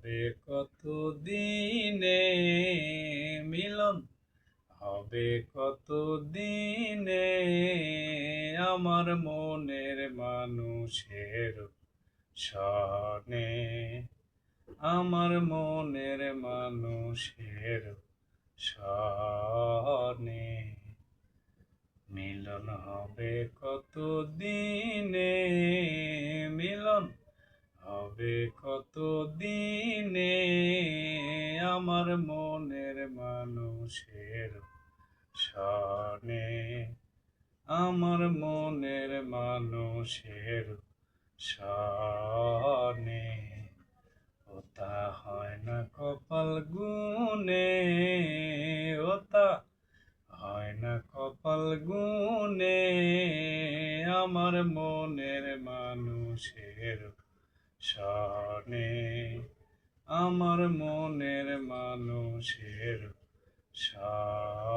হবে কত দিনে মিলন, হবে কত দিনে আমার মনের মানুষের সনে, আমার মনের মানুষের সনে। মিলন হবে কত দিনে, মিলন হবে কত দিনে আমার মনের মানুষের সনে, আমার মনের মানুষের সনে। ওটা হয় না কপাল গুনে, ওটা হয় না কপাল গুনে আমার মনের মানুষের সনে, আমার মনের মানুষের সনে।